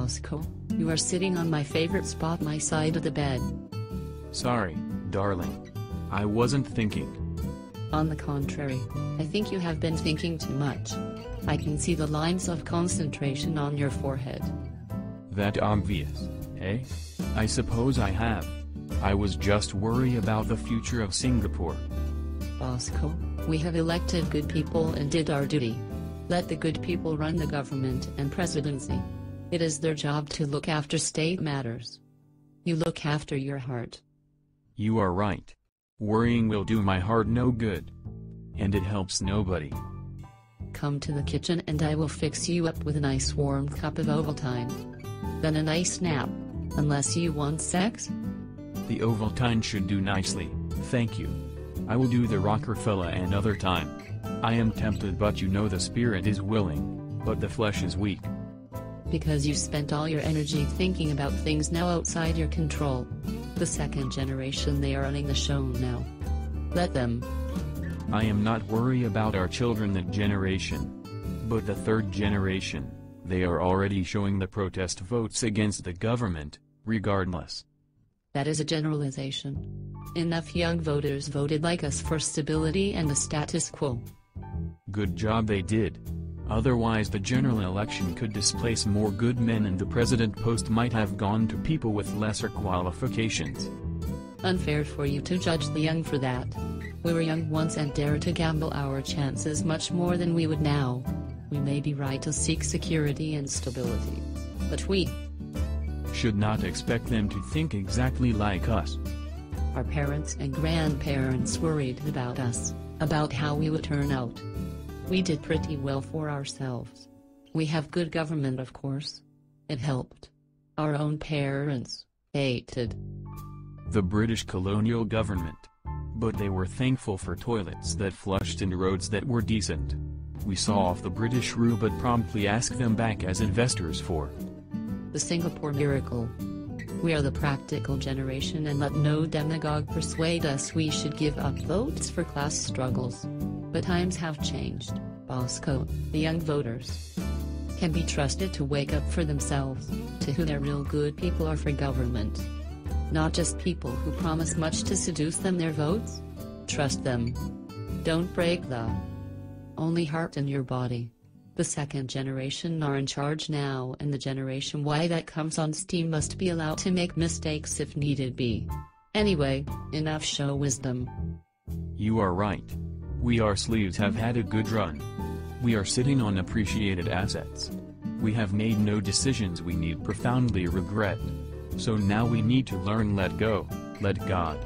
Bosco, you are sitting on my favorite spot, my side of the bed. Sorry, darling. I wasn't thinking. On the contrary, I think you have been thinking too much. I can see the lines of concentration on your forehead. That obvious, eh? I suppose I have. I was just worried about the future of Singapore. Bosco, we have elected good people and did our duty. Let the good people run the government and presidency. It is their job to look after state matters. You look after your heart. You are right. Worrying will do my heart no good. And it helps nobody. Come to the kitchen and I will fix you up with a nice warm cup of Ovaltine. Then a nice nap, unless you want sex? The Ovaltine should do nicely, thank you. I will do the Rockefeller another time. I am tempted, but you know the spirit is willing, but the flesh is weak. Because you spent all your energy thinking about things now outside your control. The second generation, they are running the show now. Let them. I am not worried about our children, that generation. But the third generation, they are already showing the protest votes against the government, regardless. That is a generalization. Enough young voters voted like us for stability and the status quo. Good job they did. Otherwise the general election could displace more good men and the president post might have gone to people with lesser qualifications. Unfair for you to judge the young for that. We were young once and dared to gamble our chances much more than we would now. We may be right to seek security and stability. But we should not expect them to think exactly like us. Our parents and grandparents worried about us, about how we would turn out. We did pretty well for ourselves. We have good government, of course. It helped. Our own parents hated the British colonial government. But they were thankful for toilets that flushed and roads that were decent. We saw off the British rule but promptly asked them back as investors for the Singapore miracle. We are the practical generation, and let no demagogue persuade us we should give up votes for class struggles. But times have changed, Bosco. The young voters can be trusted to wake up for themselves, to who their real good people are for government. Not just people who promise much to seduce them their votes. Trust them. Don't break the only heart in your body. The second generation are in charge now, and the generation Y that comes on steam must be allowed to make mistakes if needed be. Anyway, enough show wisdom. You are right. We our sleeves have had a good run. We are sitting on appreciated assets. We have made no decisions we need profoundly regret. So now we need to learn, let go, let God.